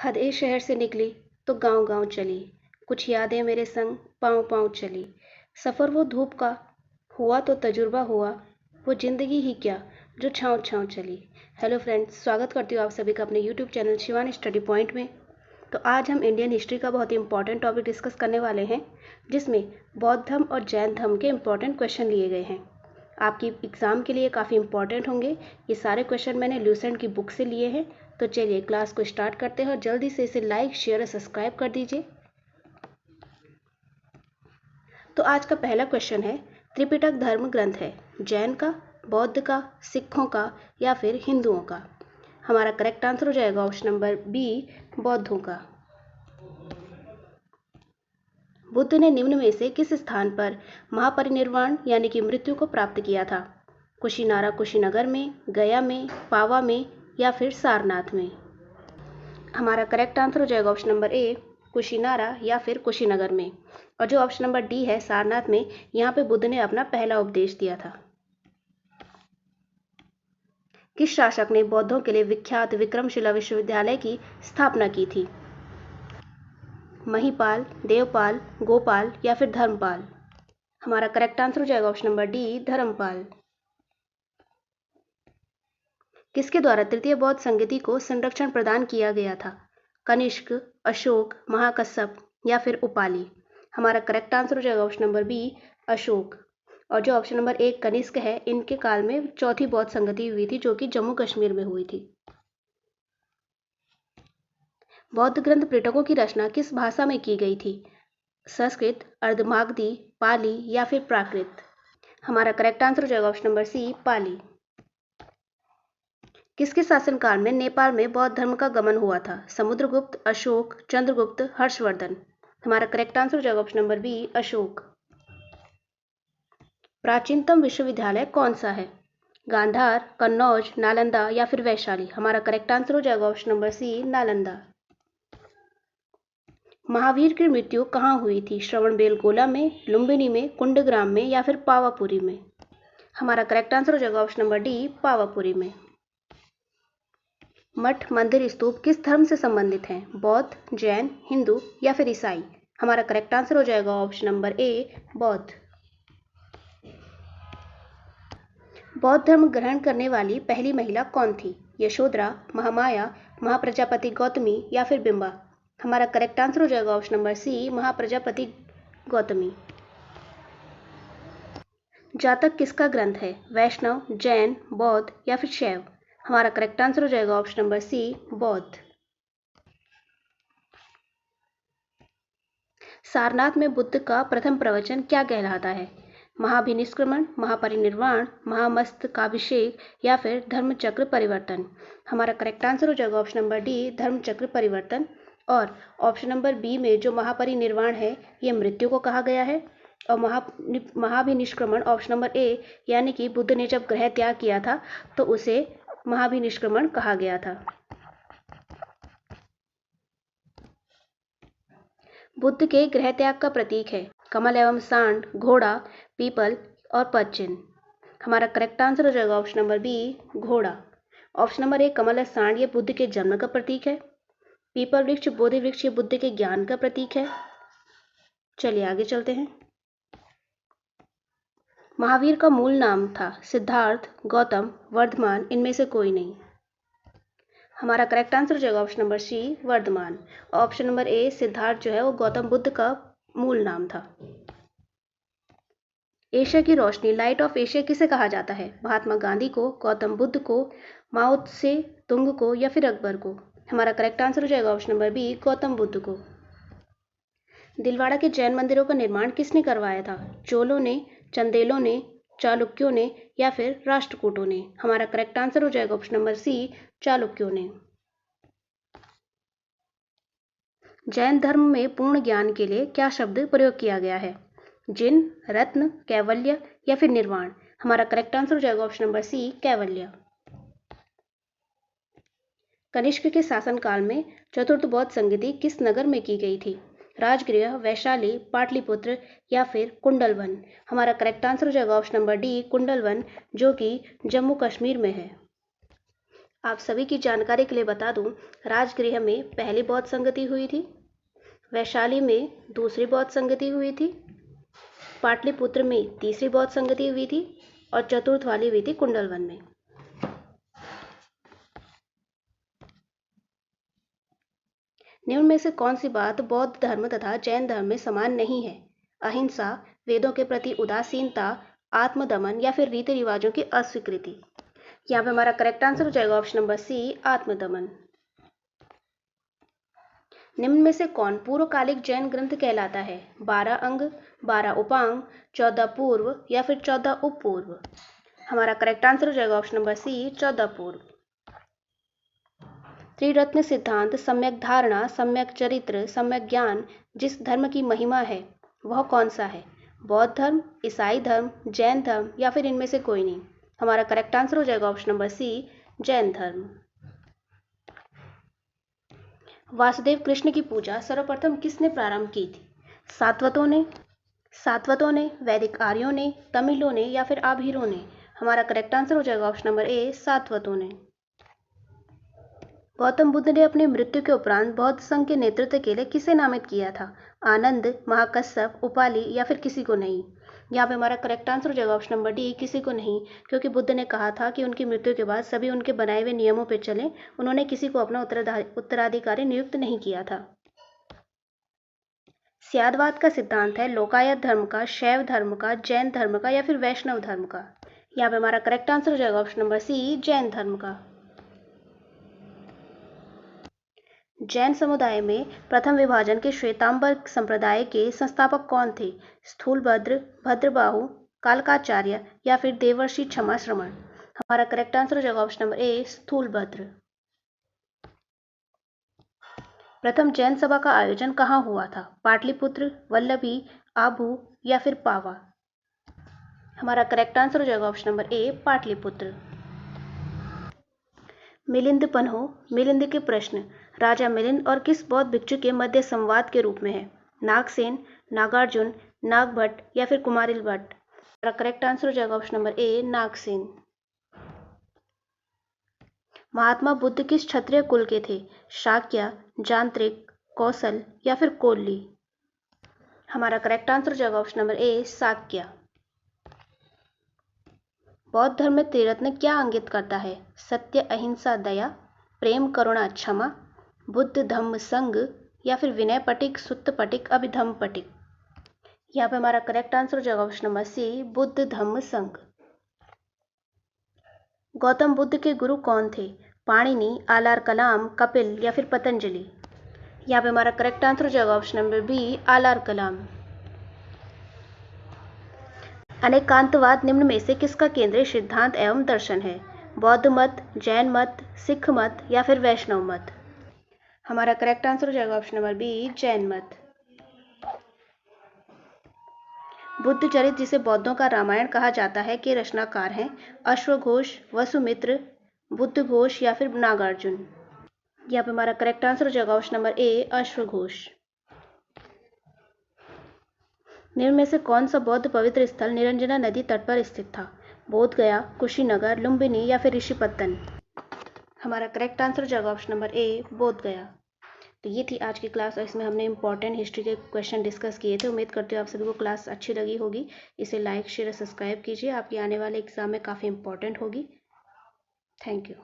हदे शहर से निकली तो गांव गांव चली, कुछ यादें मेरे संग पाँव पाँव चली। सफ़र वो धूप का हुआ तो तजुर्बा हुआ, वो ज़िंदगी ही क्या जो छाँव छाँव चली। हेलो फ्रेंड्स, स्वागत करती हूँ आप सभी का अपने YouTube channel Shivani study point में। तो आज हम इंडियन हिस्ट्री का बहुत ही इंपॉर्टेंट टॉपिक डिस्कस करने वाले हैं, जिसमें बौद्ध धर्म और जैन धर्म के इंपॉर्टेंट क्वेश्चन लिए गए हैं। आपकी एग्ज़ाम के लिए काफ़ी इंपॉर्टेंट होंगे। ये सारे क्वेश्चन मैंने ल्यूसेंट की बुक से लिए हैं। तो चलिए क्लास को स्टार्ट करते हैं और जल्दी से इसे लाइक, शेयर और सब्सक्राइब कर दीजिए। तो आज का पहला क्वेश्चन है, त्रिपिटक धर्म ग्रंथ है जैन का, बौद्ध का, सिखों का या फिर हिंदुओं का। हमारा करेक्ट आंसर हो जाएगा ऑप्शन नंबर बी, बौद्धों का। बुद्ध ने निम्न में से किस स्थान पर महापरिनिर्वाण यानी कि मृत्यु को प्राप्त किया था? कुशीनारा कुशीनगर में, गया में, पावा में या फिर सारनाथ में। हमारा करेक्ट आंसर हो जाएगा ऑप्शन नंबर ए, कुशीनारा या फिर कुशीनगर में। और जो ऑप्शन नंबर डी है सारनाथ में, यहाँ पे बुद्ध ने अपना पहला उपदेश दिया था। किस शासक ने बौद्धों के लिए विख्यात विक्रमशिला विश्वविद्यालय की स्थापना की थी? महिपाल, देवपाल, गोपाल या फिर धर्मपाल। हमारा करेक्ट आंसर हो जाएगा ऑप्शन नंबर डी, धर्मपाल। किसके द्वारा तृतीय बौद्ध संगति को संरक्षण प्रदान किया गया था? कनिष्क, अशोक, महाकश्यप या फिर उपाली। हमारा करेक्ट आंसर हो जाएगा ऑप्शन नंबर बी, अशोक। और जो ऑप्शन नंबर एक कनिष्क है, इनके काल में चौथी बौद्ध संगति हुई थी, जो कि जम्मू कश्मीर में हुई थी। बौद्ध ग्रंथ त्रिपिटकों की रचना किस भाषा में की गई थी? संस्कृत, अर्धमागधी, पाली या फिर प्राकृत। हमारा करेक्ट आंसर हो जाएगा ऑप्शन नंबर सी, पाली। किसके शासनकाल में नेपाल में बौद्ध धर्म का गमन हुआ था? समुद्रगुप्त, अशोक, चंद्रगुप्त, हर्षवर्धन। हमारा करेक्ट आंसर हो जाएगा ऑप्शन नंबर बी, अशोक। प्राचीनतम विश्वविद्यालय कौन सा है? गांधार, कन्नौज, नालंदा या फिर वैशाली। हमारा करेक्ट आंसर हो जाएगा option number C, Nalanda. Mahavir की मृत्यु कहाँ हुई थी? श्रवणबेलगोला में, लुम्बिनी में, कुंडग्राम में या फिर पावापुरी में। हमारा करेक्ट आंसर हो जाएगा ऑप्शन नंबर डी, पावापुरी में। मठ, मंदिर, स्तूप किस धर्म से संबंधित हैं? बौद्ध, जैन, हिंदू या फिर ईसाई। हमारा करेक्ट आंसर हो जाएगा ऑप्शन नंबर ए, बौद्ध। बौद्ध धर्म ग्रहण करने वाली पहली महिला कौन थी? यशोधरा, महामाया, महाप्रजापति गौतमी या फिर बिंबा। हमारा करेक्ट आंसर हो जाएगा option number C, Mahaprajapati Gautami. Jataka किसका ग्रंथ है? वैष्णव, जैन, बौद्ध या फिर शैव। हमारा करेक्ट आंसर हो जाएगा ऑप्शन नंबर सी, बौद्ध। सारनाथ में बुद्ध का प्रथम प्रवचन क्या कहलाता है? महाभिनिष्क्रमण, महापरिनिर्वाण, महामस्तकाभिषेक या फिर धर्मचक्र परिवर्तन। हमारा करेक्ट आंसर हो जाएगा ऑप्शन नंबर डी, धर्मचक्र परिवर्तन। और ऑप्शन नंबर बी में जो महापरिनिर्वाण है, ये मृत्यु को कहा गया है। और महाभिनिष्क्रमण ऑप्शन नंबर ए, यानी कि बुद्ध ने जब ग्रह त्याग किया था तो उसे महाभिनिष्क्रमण कहा गया था। बुद्ध के गृह त्याग का प्रतीक है कमल एवं सांड, घोड़ा, पीपल और पद चिन्ह। हमारा करेक्ट आंसर हो जाएगा ऑप्शन नंबर बी, घोड़ा। ऑप्शन नंबर ए कमल और सांड ये बुद्ध के जन्म का प्रतीक है। पीपल वृक्ष, बोधि वृक्ष ये बुद्ध के ज्ञान का प्रतीक है। चलिए आगे चलते हैं। महावीर का मूल नाम था सिद्धार्थ, गौतम, वर्धमान, इनमें से कोई नहीं। हमारा करेक्ट आंसर हो जाएगा option number C, Vardhaman. Option number A Siddharth जो है वो गौतम बुद्ध का मूल नाम था। एशिया की रोशनी, लाइट ऑफ एशिया किसे कहा जाता है? महात्मा गांधी को, गौतम बुद्ध को, माओ त्से तुंग को या फिर अकबर को। हमारा करेक्ट आंसर हो जाएगा option number B, Gautam Buddha को। दिलवाड़ा के जैन मंदिरों का निर्माण किसने करवाया था? चोलों ने, चंदेलों ने, चालुक्यों ने या फिर राष्ट्रकूटों ने। हमारा करेक्ट आंसर हो जाएगा ऑप्शन नंबर सी, चालुक्यों ने। जैन धर्म में पूर्ण ज्ञान के लिए क्या शब्द प्रयोग किया गया है? जिन, रत्न, कैवल्य या फिर निर्वाण। हमारा करेक्ट आंसर हो जाएगा ऑप्शन नंबर सी, कैवल्य। कनिष्क के शासनकाल में चतुर्थ बौद्ध संगति किस नगर में की गई थी? राजगृह, वैशाली, पाटलिपुत्र या फिर कुंडलवन। हमारा करेक्ट आंसर हो जाएगा ऑप्शन नंबर डी, कुंडलवन, जो कि जम्मू कश्मीर में है। आप सभी की जानकारी के लिए बता दूं, राजगृह में पहली बौद्ध संगति हुई थी, वैशाली में दूसरी बौद्ध संगति हुई थी, पाटलिपुत्र में तीसरी बौद्ध संगति हुई थी और चतुर्थ वाली हुई थी कुंडलवन में। निम्न में से कौन सी बात बौद्ध धर्म तथा जैन धर्म में समान नहीं है? अहिंसा, वेदों के प्रति उदासीनता, आत्मदमन या फिर रीति रिवाजों की अस्वीकृति। यहाँ पे हमारा करेक्ट आंसर हो जाएगा ऑप्शन नंबर सी, आत्मदमन। निम्न में से कौन पूर्वकालिक जैन ग्रंथ कहलाता है? 12 अंग, 12 उपांग, 14 पूर्व या फिर 14 उपपूर्व। हमारा करेक्ट आंसर हो जाएगा ऑप्शन नंबर सी, 14 पूर्व। त्रिरत्न सिद्धांत, सम्यक धारणा, सम्यक चरित्र, सम्यक ज्ञान जिस धर्म की महिमा है वह कौन सा है? बौद्ध धर्म, ईसाई धर्म, जैन धर्म या फिर इनमें से कोई नहीं। हमारा करेक्ट आंसर हो जाएगा ऑप्शन नंबर सी, जैन धर्म। वासुदेव कृष्ण की पूजा सर्वप्रथम किसने प्रारंभ की थी? सातवतों ने, वैदिक आर्यों ने, तमिलों ने या फिर आभीरों ने। हमारा करेक्ट आंसर हो जाएगा ऑप्शन नंबर ए, सातवतों ने। गौतम बुद्ध ने अपनी मृत्यु के उपरांत बौद्ध संघ के नेतृत्व के लिए किसे नामित किया था? आनंद, महाकश्यप, उपाली या फिर किसी को नहीं। यहाँ पे हमारा करेक्ट आंसर हो जाएगा ऑप्शन नंबर डी, किसी को नहीं, क्योंकि बुद्ध ने कहा था कि उनकी मृत्यु के बाद सभी उनके बनाए हुए नियमों पर चलें। उन्होंने किसी को अपना उत्तराधिकारी नियुक्त नहीं किया था। स्यादवाद का सिद्धांत है लोकायत धर्म का, शैव धर्म का, जैन धर्म का या फिर वैष्णव धर्म का। यहाँ पे हमारा करेक्ट आंसर हो जाएगा ऑप्शन नंबर सी, जैन धर्म का। जैन समुदाय में प्रथम विभाजन के श्वेतांबर संप्रदाय के संस्थापक कौन थे? स्थूलभद्र, भद्रबाहु, कालकाचार्य या फिर देवर्षि क्षमा श्रमण। हमारा करेक्ट आंसर हो जाएगा ऑप्शन नंबर ए, स्थूलभद्र। प्रथम जैन सभा का आयोजन कहाँ हुआ था? पाटलिपुत्र, वल्लभी, आबू या फिर पावा। हमारा करेक्ट आंसर हो जाएगा option number A, Pataliputra. Milind Panho, Milind के प्रश्न राजा मिलिंद और किस बौद्ध भिक्षु के मध्य संवाद के रूप में है? नागसेन, नागार्जुन, नागभट्ट या फिर कुमारिल भट्ट। हमारा करेक्ट आंसर हो जाएगा ऑप्शन नंबर ए, नागसेन। महात्मा बुद्ध किस क्षत्रिय कुल के थे? शाक्य, जांत्रिक, कौशल या फिर कोल्ली। हमारा करेक्ट आंसर हो जाएगा ऑप्शन नंबर ए, शाक्य। बौद्ध धर्म में त्रिरत्न क्या इंगित करता है? सत्य, अहिंसा, दया, प्रेम, करुणा, क्षमा, बुद्ध, धम्म, संघ या फिर विनय पटिक, सुत्त पटिक, अभिधम्म पटिक। यहाँ पे हमारा करेक्ट आंसर हो जाएगा ऑप्शन नंबर सी, बुद्ध, धम्म, संघ। गौतम बुद्ध के गुरु कौन थे? पाणिनि, आलार कलाम, कपिल या फिर पतंजलि। यहाँ पे हमारा करेक्ट आंसर हो जाएगा ऑप्शन नंबर बी, आलार कलाम। अनेकांतवाद निम्न में से किसका केंद्रीय सिद्धांत एवं दर्शन है? बौद्ध मत, जैन मत, सिख मत या फिर वैष्णव मत। हमारा करेक्ट आंसर हो जाएगा ऑप्शन नंबर बी, जैन मत। बुद्ध चरित जिसे बौद्धों का रामायण कहा जाता है के रचनाकार हैं? अश्वघोष, वसुमित्र, बुद्ध घोष या फिर नागार्जुन। यहाँ पे हमारा करेक्ट आंसर हो जाएगा ऑप्शन नंबर ए, अश्वघोष। निम्न में से कौन सा बौद्ध पवित्र स्थल निरंजना नदी तट पर स्थित था? बोध गया, कुशीनगर, लुम्बिनी या फिर ऋषिपत्तन। हमारा करेक्ट आंसर हो जाएगा ऑप्शन नंबर ए, बोध गया। तो ये थी आज की क्लास और इसमें हमने इंपॉर्टेंट हिस्ट्री के क्वेश्चन डिस्कस किए थे। उम्मीद करती हूँ आप सभी को क्लास अच्छी लगी होगी। इसे लाइक, शेयर और सब्सक्राइब कीजिए, आपके आने वाले एग्जाम में काफ़ी इंपॉर्टेंट होगी। Thank you.